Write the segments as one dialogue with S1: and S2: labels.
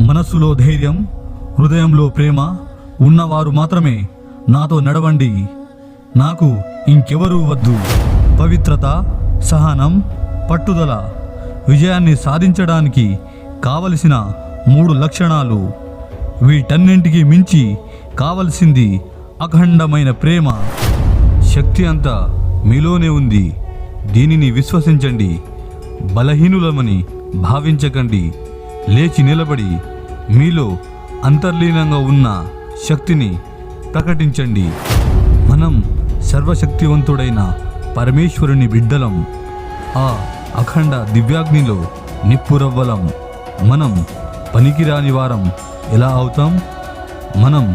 S1: మనస్సులో ధైర్యం, హృదయంలో ప్రేమ ఉన్నవారు మాత్రమే నాతో నడవండి. నాకు ఇంకెవరూ వద్దు. పవిత్రత, సహనం, పట్టుదల విజయాన్ని సాధించడానికి కావలసిన 3 లక్షణాలు. వీటన్నింటికి మించి కావలసింది అఖండమైన ప్రేమ. శక్తి అంతా మీలోనే ఉంది. దీనిని విశ్వసించండి. బలహీనులమని భావించకండి. లేచి నిలబడి మీలో అంతర్లీనంగా ఉన్న శక్తిని ప్రకటించండి. మనం సర్వశక్తివంతుడైన పరమేశ్వరుని బిడ్డలం. ఆ అఖండ దివ్యాగ్నిలో నిప్పురవ్వలం. మనం పనికిరాని వారం ఎలా అవుతాం? మనం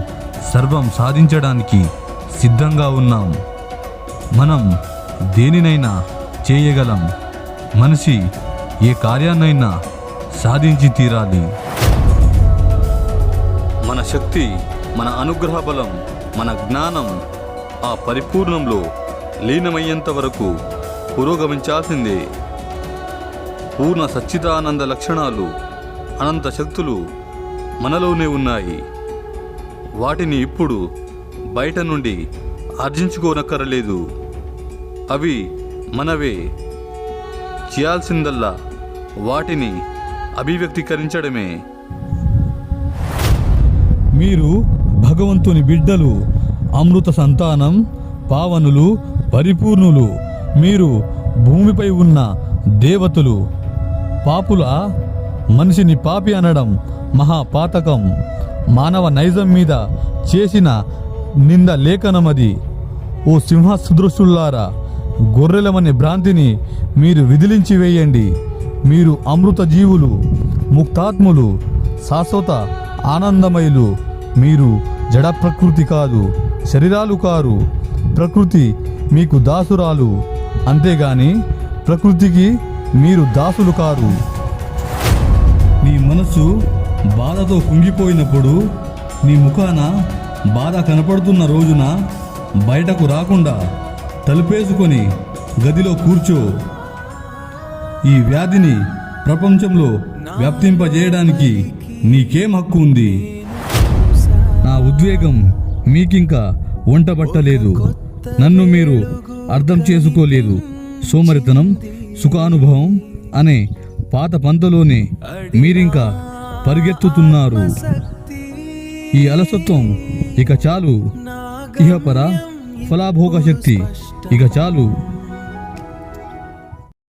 S1: సర్వం సాధించడానికి సిద్ధంగా ఉన్నాం. మనం దేనినైనా చేయగలం. మనిషి ఏ కార్యాన్నైనా సాధించి తీరాలి. మన శక్తి, మన అనుగ్రహ బలం, మన జ్ఞానం ఆ పరిపూర్ణంలో లీనమయ్యేంత వరకు పురోగమించాల్సిందే. పూర్ణ సచ్చిదానంద లక్షణాలు, అనంత శక్తులు మనలోనే ఉన్నాయి. వాటిని ఇప్పుడు బయట నుండి ఆర్జించుకోనక్కరలేదు. అవి మనవే. చేయాల్సిందల్లా వాటిని అభివ్యక్తీకరించడమే. మీరు భగవంతుని బిడ్డలు, అమృత సంతానం, పావనులు, పరిపూర్ణులు. మీరు భూమిపై ఉన్న దేవతలు. పాపుల మనిషిని పాపి అనడం మహాపాతకం. మానవ నైజం మీద చేసిన నింద లేఖనమది. ఓ సింహ సదృశుల్లారా, గొర్రెలమనే భ్రాంతిని మీరు విదిలించి వేయండి. మీరు అమృత జీవులు, ముక్తాత్ములు, శాశ్వత ఆనందమయులు. మీరు జడ ప్రకృతి కాదు, శరీరాలు కారు. ప్రకృతి మీకు దాసురాలు, అంతేగాని ప్రకృతికి మీరు దాసులు కారు. నీ మనసు బాధతో కుంగిపోయినప్పుడు, నీ ముఖాన బాధ కనపడుతున్న రోజున బయటకు రాకుండా తలుపేసుకొని గదిలో కూర్చో. ఈ వ్యాధిని ప్రపంచంలో వ్యాప్తింపజేయడానికి నీకేం హక్కు ఉంది? నా ఉద్వేగం మీకింకా వంటబట్టలేదు. నన్ను మీరు అర్థం చేసుకోలేదు. సోమరితనం, సుఖానుభవం అనే పాత పంతలోనే మీరింకా పరిగెత్తుతున్నారు. ఈ అలసత్వం ఇక చాలు. ఇహపర ఫలాభోగ శక్తి ఇక చాలు.